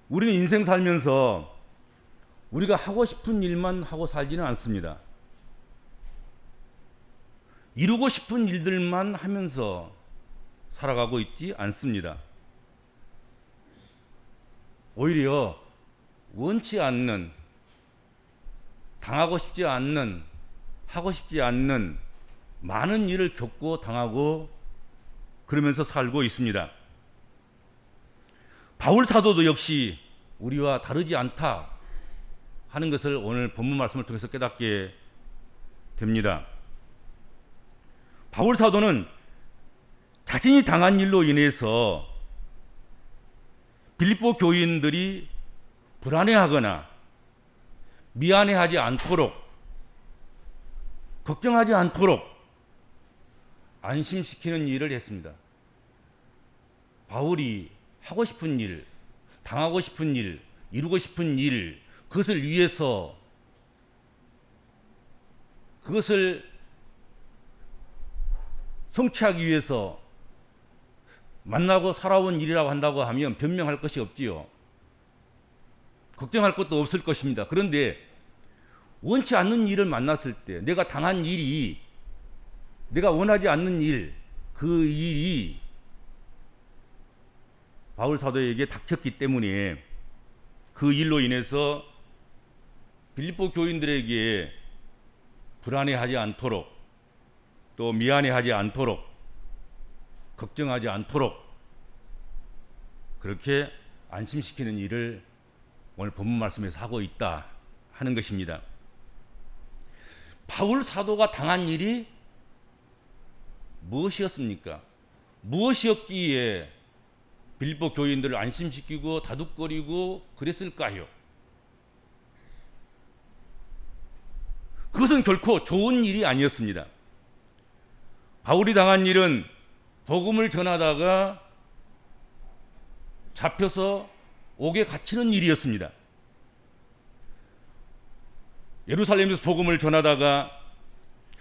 우리는 인생 살면서 우리가 하고 싶은 일만 하고 살지는 않습니다. 이루고 싶은 일들만 하면서 살아가고 있지 않습니다. 오히려 원치 않는, 당하고 싶지 않는, 하고 싶지 않는 많은 일을 겪고 당하고 그러면서 살고 있습니다. 바울 사도도 역시 우리와 다르지 않다 하는 것을 오늘 본문 말씀을 통해서 깨닫게 됩니다. 바울 사도는 자신이 당한 일로 인해서 빌립보 교인들이 불안해하거나 미안해하지 않도록, 걱정하지 않도록 안심시키는 일을 했습니다. 바울이 하고 싶은 일, 당하고 싶은 일, 이루고 싶은 일, 그것을 위해서, 그것을 성취하기 위해서 만나고 살아온 일이라고 한다고 하면 변명할 것이 없지요. 걱정할 것도 없을 것입니다. 그런데 원치 않는 일을 만났을 때, 내가 당한 일이, 내가 원하지 않는 일, 그 일이 바울 사도에게 닥쳤기 때문에 그 일로 인해서 빌립보 교인들에게 불안해하지 않도록, 또 미안해하지 않도록, 걱정하지 않도록 그렇게 안심시키는 일을 오늘 본문 말씀에서 하고 있다 하는 것입니다. 바울 사도가 당한 일이 무엇이었습니까? 무엇이었기에 빌립보 교인들을 안심시키고 다독거리고 그랬을까요? 그것은 결코 좋은 일이 아니었습니다. 바울이 당한 일은 복음을 전하다가 잡혀서 옥에 갇히는 일이었습니다. 예루살렘에서 복음을 전하다가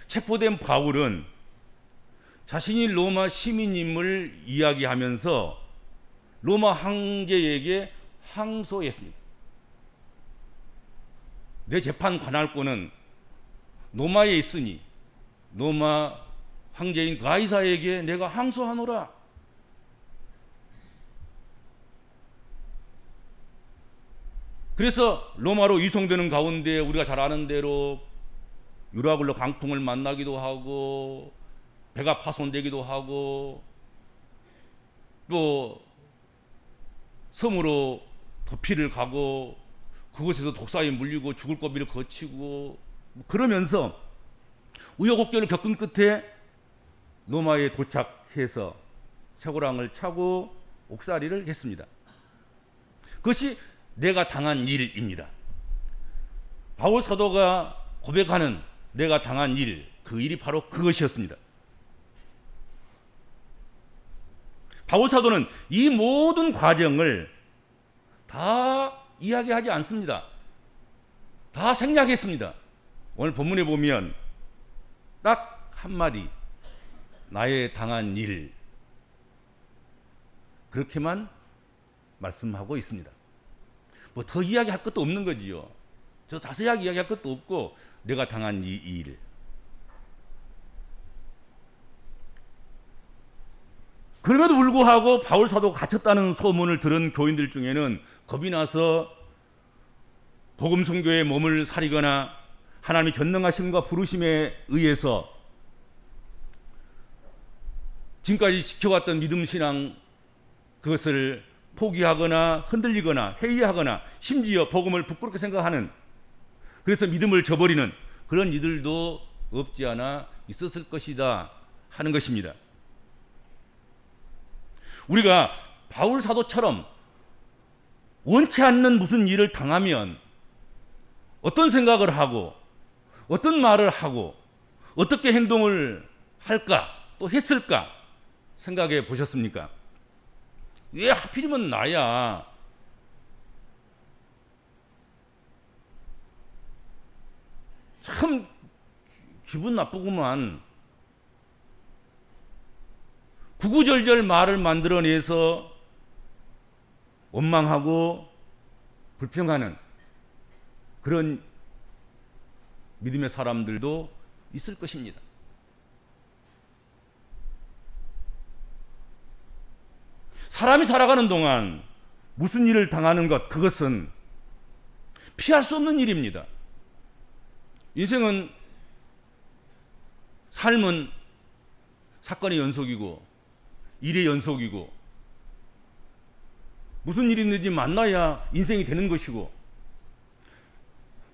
체포된 바울은 자신이 로마 시민임을 이야기하면서 로마 황제에게 항소했습니다. 내 재판 관할권은 로마에 있으니 로마 황제인 가이사에게 내가 항소하노라. 그래서 로마로 이송되는 가운데 우리가 잘 아는 대로 유라굴로 강풍을 만나기도 하고 배가 파손되기도 하고 또 섬으로 도피를 가고 그곳에서 독사에 물리고 죽을 고비를 거치고 그러면서 우여곡절을 겪은 끝에 로마에 도착해서 쇠고랑을 차고 옥살이를 했습니다. 그것이 내가 당한 일입니다. 바울 사도가 고백하는 내가 당한 일, 그 일이 바로 그것이었습니다. 바울 사도는 이 모든 과정을 다 이야기하지 않습니다. 다 생략했습니다. 오늘 본문에 보면 딱 한마디, 나의 당한 일, 그렇게만 말씀하고 있습니다. 뭐 더 이야기할 것도 없는 거지요. 저 자세하게 이야기할 것도 없고 내가 당한 이 일. 그럼에도 불구하고 바울 사도가 갇혔다는 소문을 들은 교인들 중에는 겁이 나서 복음 선교에 몸을 사리거나 하나님의 전능하심과 부르심에 의해서 지금까지 지켜왔던 믿음 신앙 그것을 포기하거나 흔들리거나 회의하거나 심지어 복음을 부끄럽게 생각하는, 그래서 믿음을 저버리는 그런 이들도 없지 않아 있었을 것이다 하는 것입니다. 우리가 바울 사도처럼 원치 않는 무슨 일을 당하면 어떤 생각을 하고 어떤 말을 하고 어떻게 행동을 할까 또 했을까 생각해 보셨습니까? 왜 하필이면 나야? 참 기분 나쁘구만. 구구절절 말을 만들어내서 원망하고 불평하는 그런 믿음의 사람들도 있을 것입니다. 사람이 살아가는 동안 무슨 일을 당하는 것, 그것은 피할 수 없는 일입니다. 인생은, 삶은 사건의 연속이고 일의 연속이고 무슨 일이 있는지 만나야 인생이 되는 것이고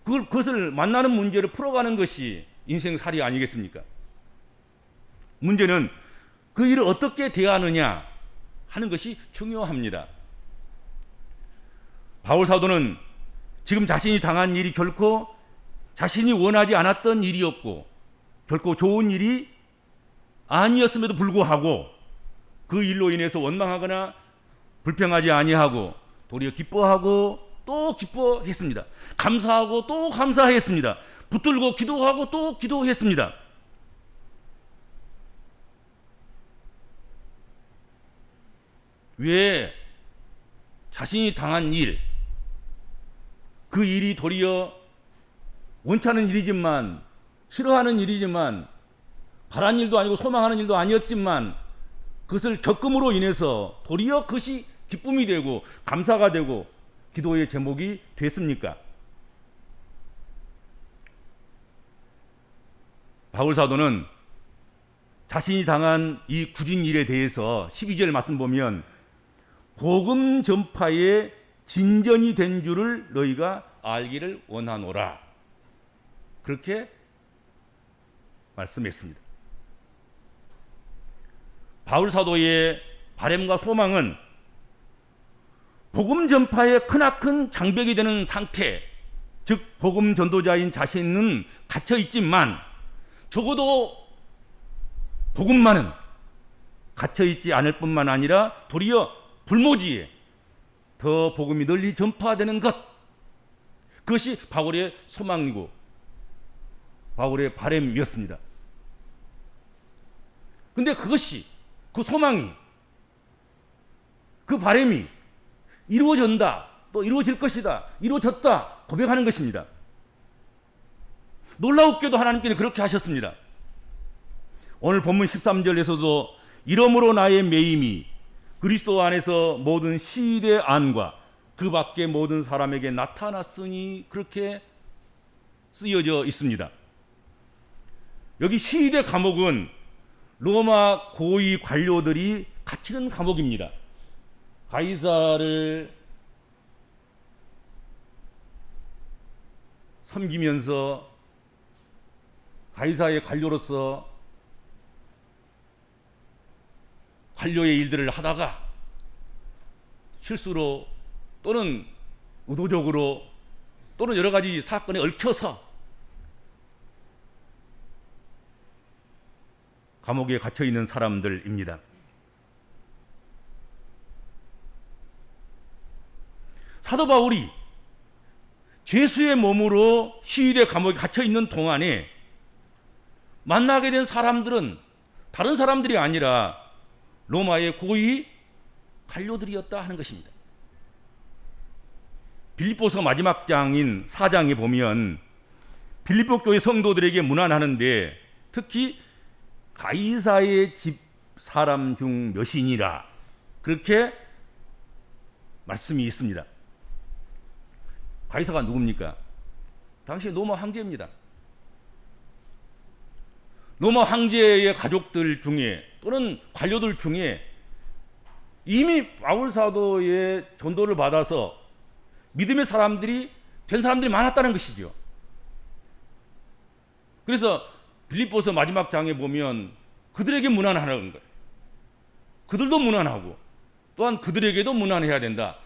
그것을 만나는 문제를 풀어가는 것이 인생살이 아니겠습니까? 문제는 그 일을 어떻게 대하느냐 하는 것이 중요합니다. 바울 사도는 지금 자신이 당한 일이 결코 자신이 원하지 않았던 일이었고 결코 좋은 일이 아니었음에도 불구하고 그 일로 인해서 원망하거나 불평하지 아니하고 도리어 기뻐하고 또 기뻐했습니다. 감사하고 또 감사했습니다. 붙들고 기도하고 또 기도했습니다. 왜 자신이 당한 일, 그 일이 도리어 원치 않은 일이지만, 싫어하는 일이지만, 바란 일도 아니고 소망하는 일도 아니었지만 그것을 겪음으로 인해서 도리어 그것이 기쁨이 되고 감사가 되고 기도의 제목이 됐습니까? 바울 사도는 자신이 당한 이 굳은 일에 대해서 12절 말씀 보면 복음 전파에 진전이 된 줄을 너희가 알기를 원하노라, 그렇게 말씀했습니다. 바울 사도의 바람과 소망은 복음 전파의 크나큰 장벽이 되는 상태, 즉 복음 전도자인 자신은 갇혀 있지만 적어도 복음만은 갇혀 있지 않을 뿐만 아니라 도리어 불모지에 더 복음이 널리 전파되는 것, 그것이 바울의 소망이고 바울의 바람이었습니다. 근데 그것이, 그 소망이, 그 바람이 이루어진다, 또 이루어질 것이다, 이루어졌다 고백하는 것입니다. 놀라웠게도 하나님께서 그렇게 하셨습니다. 오늘 본문 13절에서도 이러므로 나의 매임이 그리스도 안에서 모든 시일의 안과 그 밖의 모든 사람에게 나타났으니, 그렇게 쓰여져 있습니다. 여기 시일의 감옥은 로마 고위 관료들이 갇히는 감옥입니다. 가이사를 섬기면서 가이사의 관료로서 관료의 일들을 하다가 실수로 또는 의도적으로 또는 여러 가지 사건에 얽혀서 감옥에 갇혀 있는 사람들입니다. 사도 바울이 죄수의 몸으로 시위대 감옥에 갇혀 있는 동안에 만나게 된 사람들은 다른 사람들이 아니라 로마의 고위 관료들이었다 하는 것입니다. 빌립보서 마지막 장인 4장에 보면 빌립보 교회 성도들에게 문안하는데 특히 가이사의 집 사람 중 몇이니라, 그렇게 말씀이 있습니다. 가이사가 누굽니까? 당시 로마 황제입니다. 로마 황제의 가족들 중에 또는 관료들 중에 이미 바울 사도의 전도를 받아서 믿음의 사람들이 된 사람들이 많았다는 것이죠. 그래서 빌립보서 마지막 장에 보면 그들에게 문안하는 거예요. 그들도 문안하고 또한 그들에게도 문안해야 된다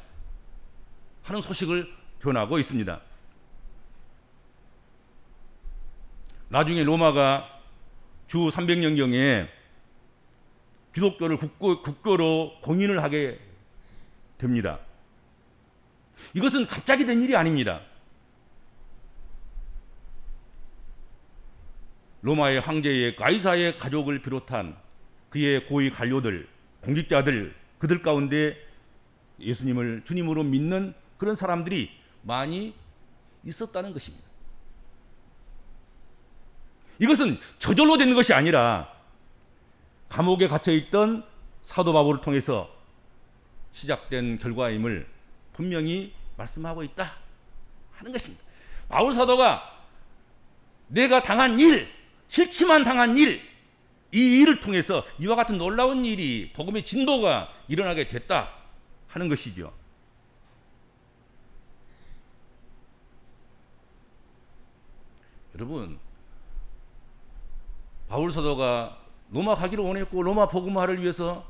하는 소식을 전하고 있습니다. 나중에 로마가 주 300년경에 기독교를 국교로 공인을 하게 됩니다. 이것은 갑자기 된 일이 아닙니다. 로마의 황제의 가이사의 가족을 비롯한 그의 고위 관료들, 공직자들, 그들 가운데 예수님을 주님으로 믿는 그런 사람들이 많이 있었다는 것입니다. 이것은 저절로 되는 것이 아니라 감옥에 갇혀있던 사도 바울을 통해서 시작된 결과임을 분명히 말씀하고 있다 하는 것입니다. 바울 사도가 내가 당한 일, 싫지만 당한 일, 이 일을 통해서 이와 같은 놀라운 일이 복음의 진도가 일어나게 됐다 하는 것이죠. 여러분, 바울 사도가 로마 가기를 원했고 로마 복음화를 위해서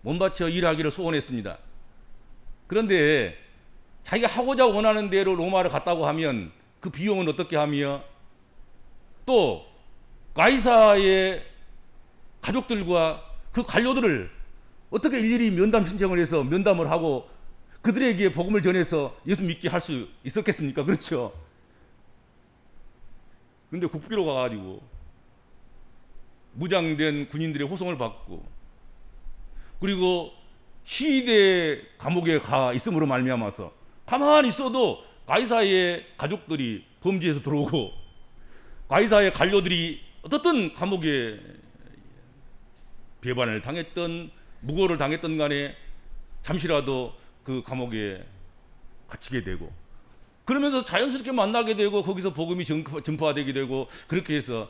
몸바쳐 일하기를 소원했습니다. 그런데 자기가 하고자 원하는 대로 로마를 갔다고 하면 그 비용은 어떻게 하며 또 가이사의 가족들과 그 관료들을 어떻게 일일이 면담 신청을 해서 면담을 하고 그들에게 복음을 전해서 예수 믿게 할 수 있었겠습니까? 그렇죠. 근데 국비로 가가지고 무장된 군인들의 호송을 받고 그리고 시대 감옥에 가 있음으로 말미암아서 가만히 있어도 가이사의 가족들이 범죄에서 들어오고 가이사의 관료들이 어떻든 감옥에 배반을 당했던 무고를 당했던 간에 잠시라도 그 감옥에 갇히게 되고 그러면서 자연스럽게 만나게 되고 거기서 복음이 전파되게 되고 그렇게 해서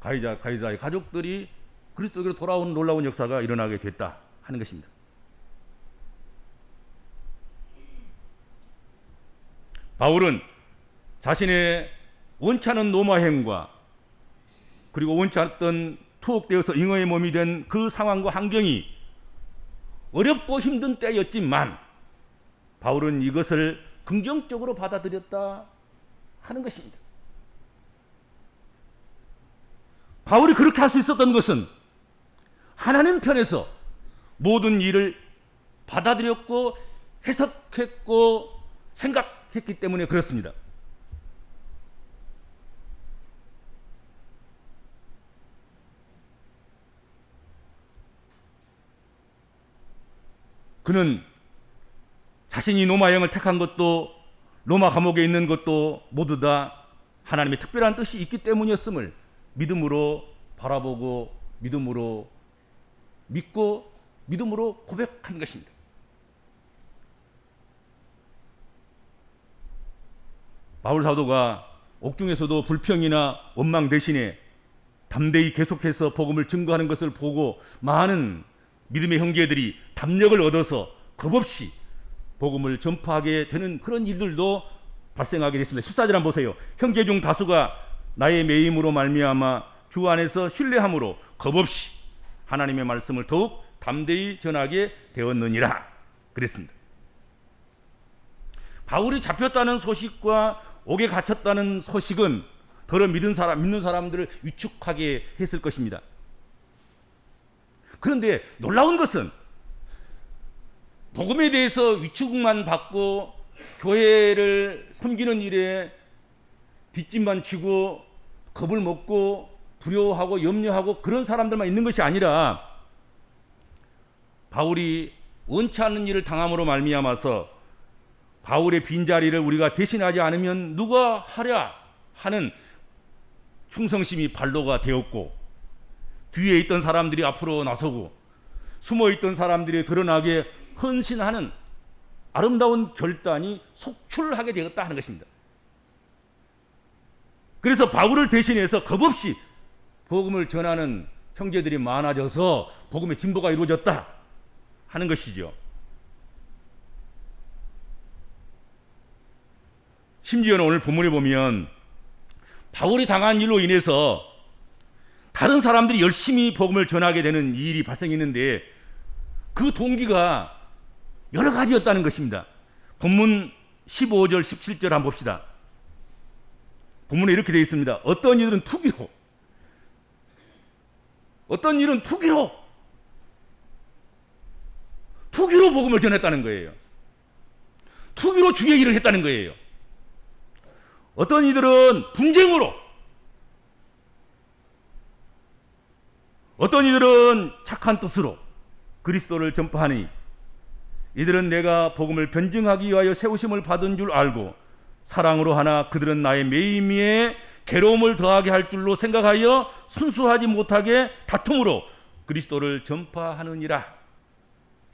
가이사의 가족들이 그리스도로 돌아오는 놀라운 역사가 일어나게 됐다 하는 것입니다. 바울은 자신의 원치 않은 노마행과 그리고 원치 않던 투옥되어서 잉어의 몸이 된 그 상황과 환경이 어렵고 힘든 때였지만 바울은 이것을 긍정적으로 받아들였다 하는 것입니다. 바울이 그렇게 할 수 있었던 것은 하나님 편에서 모든 일을 받아들였고 해석했고 생각했기 때문에 그렇습니다. 그는 자신이 로마형을 택한 것도 로마 감옥에 있는 것도 모두 다 하나님의 특별한 뜻이 있기 때문이었음을 믿음으로 바라보고 믿음으로 믿고 믿음으로 고백한 것입니다. 바울 사도가 옥중에서도 불평이나 원망 대신에 담대히 계속해서 복음을 증거하는 것을 보고 많은 믿음의 형제들이 담력을 얻어서 겁없이 복음을 전파하게 되는 그런 일들도 발생하게 됐습니다. 14절 한번 보세요. 형제 중 다수가 나의 매임으로 말미암아 주 안에서 신뢰함으로 겁없이 하나님의 말씀을 더욱 담대히 전하게 되었느니라 그랬습니다. 바울이 잡혔다는 소식과 옥에 갇혔다는 소식은 더러 믿는 사람들을 위축하게 했을 것입니다. 그런데 놀라운 것은 복음에 대해서 위축만 받고 교회를 섬기는 일에 뒷짐만 지고 겁을 먹고 두려워하고 염려하고 그런 사람들만 있는 것이 아니라 바울이 원치 않는 일을 당함으로 말미암아서 바울의 빈자리를 우리가 대신하지 않으면 누가 하랴 하는 충성심이 발로가 되었고 뒤에 있던 사람들이 앞으로 나서고 숨어있던 사람들이 드러나게 헌신하는 아름다운 결단이 속출하게 되었다 하는 것입니다. 그래서 바울을 대신해서 겁없이 복음을 전하는 형제들이 많아져서 복음의 진보가 이루어졌다 하는 것이죠. 심지어는 오늘 본문에 보면 바울이 당한 일로 인해서 다른 사람들이 열심히 복음을 전하게 되는 이 일이 발생했는데 그 동기가 여러 가지였다는 것입니다. 본문 15절 17절 한번 봅시다. 본문에 이렇게 되어 있습니다. 어떤 이들은 투기로 복음을 전했다는 거예요. 투기로 주의 일을 했다는 거예요. 어떤 이들은 분쟁으로, 어떤 이들은 착한 뜻으로 그리스도를 전파하니 이들은 내가 복음을 변증하기 위하여 세우심을 받은 줄 알고 사랑으로 하나 그들은 나의 매임에 괴로움을 더하게 할 줄로 생각하여 순수하지 못하게 다툼으로 그리스도를 전파하느니라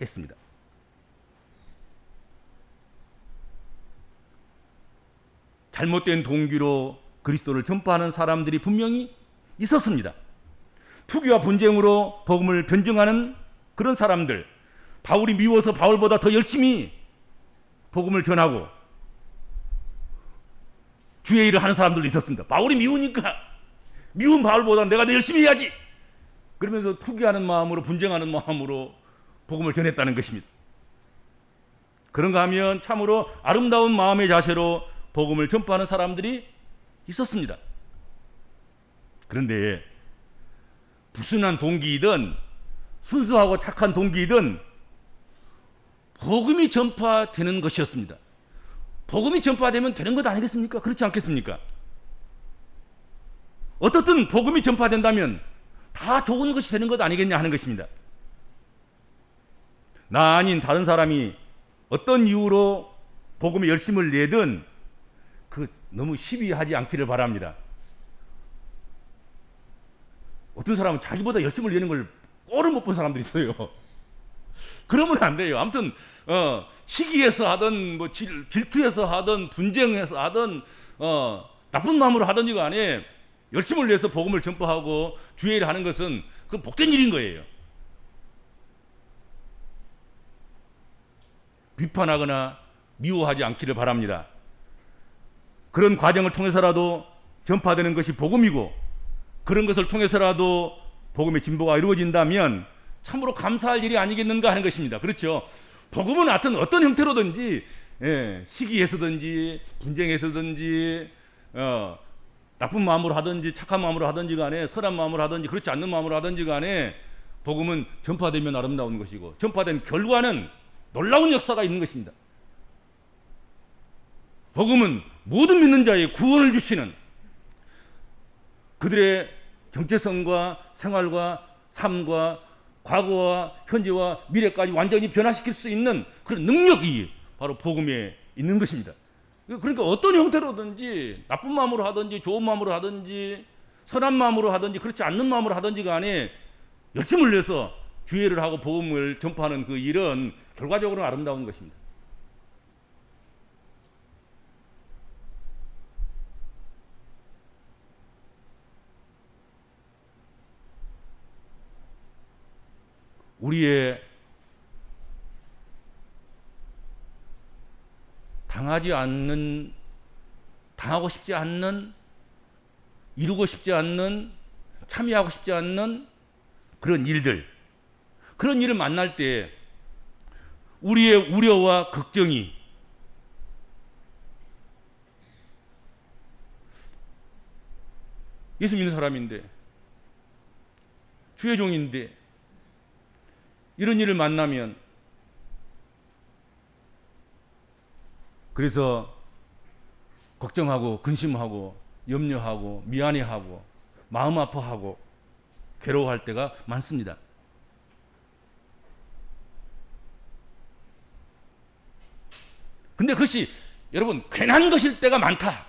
했습니다. 잘못된 동기로 그리스도를 전파하는 사람들이 분명히 있었습니다. 투기와 분쟁으로 복음을 변증하는 그런 사람들, 바울이 미워서 바울보다 더 열심히 복음을 전하고 주의 일을 하는 사람들도 있었습니다. 바울이 미우니까 미운 바울보다 내가 더 열심히 해야지, 그러면서 투기하는 마음으로, 분쟁하는 마음으로 복음을 전했다는 것입니다. 그런가 하면 참으로 아름다운 마음의 자세로 복음을 전파하는 사람들이 있었습니다. 그런데 불순한 동기이든 순수하고 착한 동기이든 복음이 전파되는 것이었습니다. 복음이 전파되면 되는 것 아니겠습니까? 그렇지 않겠습니까? 어떻든 복음이 전파된다면 다 좋은 것이 되는 것 아니겠냐 하는 것입니다. 나 아닌 다른 사람이 어떤 이유로 복음에 열심을 내든 너무 시비하지 않기를 바랍니다. 어떤 사람은 자기보다 열심을 내는 걸 꼴을 못 본 사람들이 있어요. 그러면 안 돼요. 아무튼 시기해서 하든 뭐 질투해서 하든 분쟁해서 하든 나쁜 마음으로 하든지 간에 열심을 내서 복음을 전파하고 주의 일을 하는 것은 그건 복된 일인 거예요. 비판하거나 미워하지 않기를 바랍니다. 그런 과정을 통해서라도 전파되는 것이 복음이고 그런 것을 통해서라도 복음의 진보가 이루어진다면 참으로 감사할 일이 아니겠는가 하는 것입니다. 그렇죠? 복음은 하여튼 어떤 형태로든지 시기에서든지 분쟁에서든지 나쁜 마음으로 하든지 착한 마음으로 하든지 간에 선한 마음으로 하든지 그렇지 않는 마음으로 하든지 간에 복음은 전파되면 아름다운 것이고 전파된 결과는 놀라운 역사가 있는 것입니다. 복음은 모든 믿는 자의 구원을 주시는, 그들의 정체성과 생활과 삶과 과거와 현재와 미래까지 완전히 변화시킬 수 있는 그런 능력이 바로 복음에 있는 것입니다. 그러니까 어떤 형태로든지 나쁜 마음으로 하든지 좋은 마음으로 하든지 선한 마음으로 하든지 그렇지 않는 마음으로 하든지 간에 열심을 내서 주의를 하고 복음을 전파하는 그 일은 결과적으로 아름다운 것입니다. 우리의 당하고 싶지 않는, 이루고 싶지 않는, 참여하고 싶지 않는 그런 일들, 그런 일을 만날 때 우리의 우려와 걱정이 예수 믿는 사람인데, 주의 종인데 이런 일을 만나면, 그래서 걱정하고 근심하고 염려하고 미안해하고 마음 아파하고 괴로워할 때가 많습니다. 근데 그것이 여러분 괜한 것일 때가 많다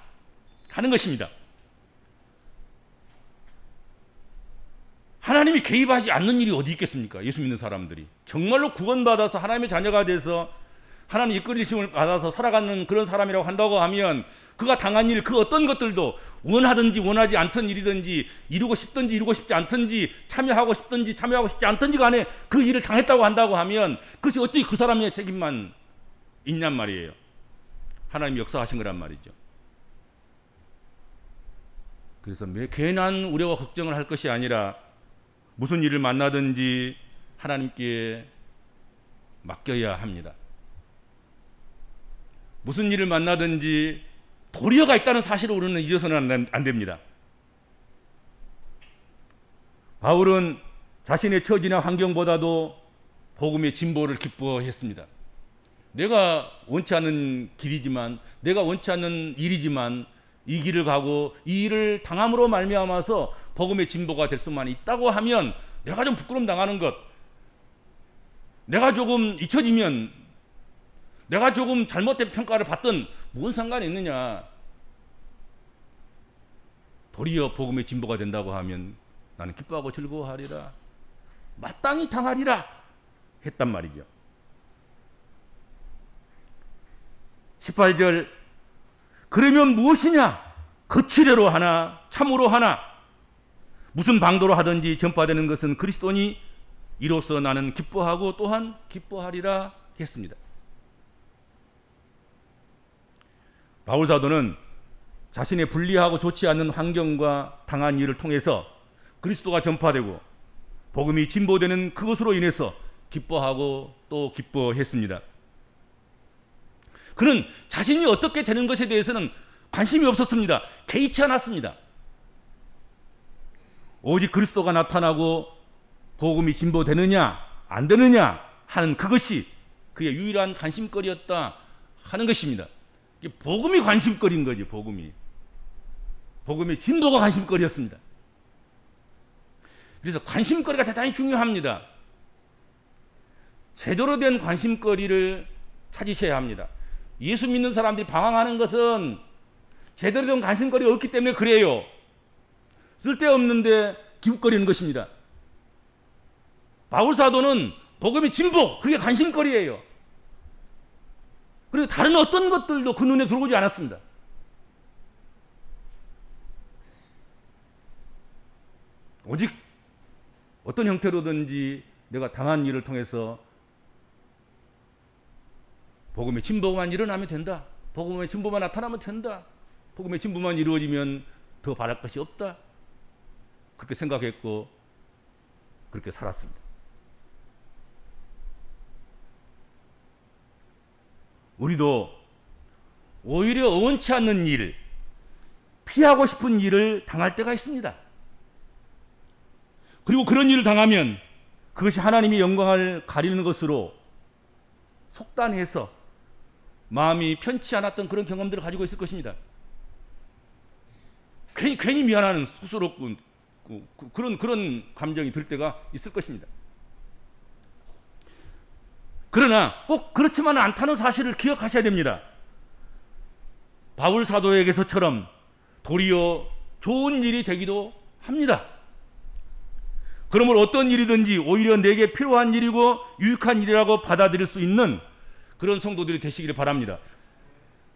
하는 것입니다. 하나님이 개입하지 않는 일이 어디 있겠습니까? 예수 믿는 사람들이 정말로 구원받아서 하나님의 자녀가 돼서 하나님 이끌리심을 받아서 살아가는 그런 사람이라고 한다고 하면 그가 당한 일, 그 어떤 것들도 원하든지 원하지 않던 일이든지 이루고 싶든지 이루고 싶지 않든지 참여하고 싶든지 참여하고 싶지 않든지 간에 그 일을 당했다고 한다고 하면 그것이 어떻게 그 사람의 책임만 있냔 말이에요. 하나님이 역사하신 거란 말이죠. 그래서 괜한 우려와 걱정을 할 것이 아니라 무슨 일을 만나든지 하나님께 맡겨야 합니다. 무슨 일을 만나든지 도리어가 있다는 사실을 우리는 잊어서는 안 됩니다. 바울은 자신의 처지나 환경보다도 복음의 진보를 기뻐했습니다. 내가 원치 않는 길이지만, 내가 원치 않는 일이지만 이 길을 가고 이 일을 당함으로 말미암아서 복음의 진보가 될 수만 있다고 하면 내가 좀 부끄럼 당하는 것, 내가 조금 잊혀지면 내가 조금 잘못된 평가를 받든 뭔 상관이 있느냐. 도리어 복음의 진보가 된다고 하면 나는 기뻐하고 즐거워하리라. 마땅히 당하리라 했단 말이죠. 18절 그러면 무엇이냐? 거칠애로 하나 참으로 하나 무슨 방도로 하든지 전파되는 것은 그리스도니 이로써 나는 기뻐하고 또한 기뻐하리라 했습니다. 바울 사도는 자신의 불리하고 좋지 않은 환경과 당한 일을 통해서 그리스도가 전파되고 복음이 진보되는 그것으로 인해서 기뻐하고 또 기뻐했습니다. 그는 자신이 어떻게 되는 것에 대해서는 관심이 없었습니다. 개의치 않았습니다. 오직 그리스도가 나타나고 복음이 진보되느냐 안 되느냐 하는 그것이 그의 유일한 관심거리였다 하는 것입니다. 복음이 관심거리인 거지. 복음의 진도가 관심거리였습니다. 그래서 관심거리가 대단히 중요합니다. 제대로 된 관심거리를 찾으셔야 합니다. 예수 믿는 사람들이 방황하는 것은 제대로 된 관심거리가 없기 때문에 그래요. 쓸데없는데 기웃거리는 것입니다. 바울 사도는 복음의 진보, 그게 관심거리예요. 그리고 다른 어떤 것들도 그 눈에 들어오지 않았습니다. 오직 어떤 형태로든지 내가 당한 일을 통해서 복음의 진보만 일어나면 된다. 복음의 진보만 나타나면 된다. 복음의 진보만 이루어지면 더 바랄 것이 없다. 그렇게 생각했고 그렇게 살았습니다. 우리도 오히려 원치 않는 일, 피하고 싶은 일을 당할 때가 있습니다. 그리고 그런 일을 당하면 그것이 하나님의 영광을 가리는 것으로 속단해서 마음이 편치 않았던 그런 경험들을 가지고 있을 것입니다. 괜히 미안한 쑥스럽고 그런 감정이 들 때가 있을 것입니다. 그러나 꼭 그렇지만은 않다는 사실을 기억하셔야 됩니다. 바울 사도에게서처럼 도리어 좋은 일이 되기도 합니다. 그러므로 어떤 일이든지 오히려 내게 필요한 일이고 유익한 일이라고 받아들일 수 있는 그런 성도들이 되시기를 바랍니다.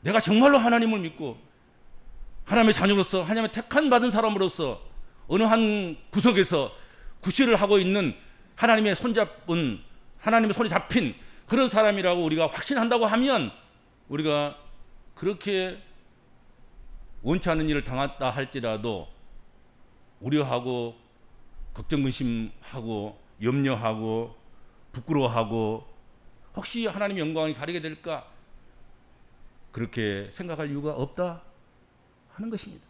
내가 정말로 하나님을 믿고 하나님의 자녀로서 하나님의 택한 받은 사람으로서 어느 한 구석에서 구실을 하고 있는 하나님의 손잡은 하나님의 손에 잡힌 그런 사람이라고 우리가 확신한다고 하면 우리가 그렇게 원치 않는 일을 당했다 할지라도 우려하고 걱정 근심하고 염려하고 부끄러워하고 혹시 하나님의 영광이 가리게 될까 그렇게 생각할 이유가 없다 하는 것입니다.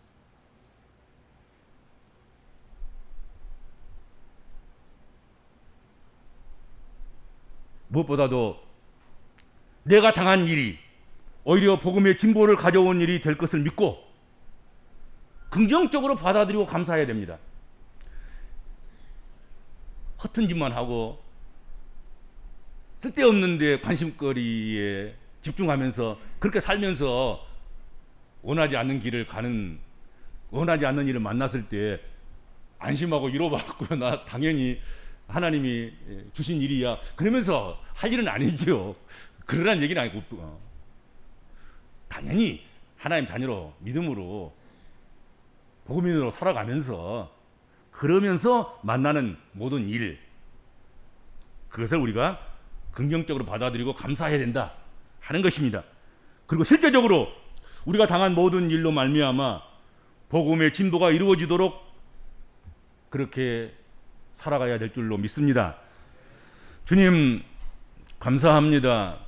무엇보다도 내가 당한 일이 오히려 복음의 진보를 가져온 일이 될 것을 믿고 긍정적으로 받아들이고 감사해야 됩니다. 허튼 짓만 하고 쓸데없는 데 관심거리에 집중하면서 그렇게 살면서 원하지 않는 길을 가는 원하지 않는 일을 만났을 때 안심하고 위로받고 나 당연히 하나님이 주신 일이야 그러면서 할 일은 아니죠. 그러라는 얘기는 아니고 당연히 하나님 자녀로 믿음으로 복음인으로 살아가면서 그러면서 만나는 모든 일 그것을 우리가 긍정적으로 받아들이고 감사해야 된다 하는 것입니다. 그리고 실제적으로 우리가 당한 모든 일로 말미암아 복음의 진보가 이루어지도록 그렇게 살아가야 될 줄로 믿습니다. 주님 감사합니다.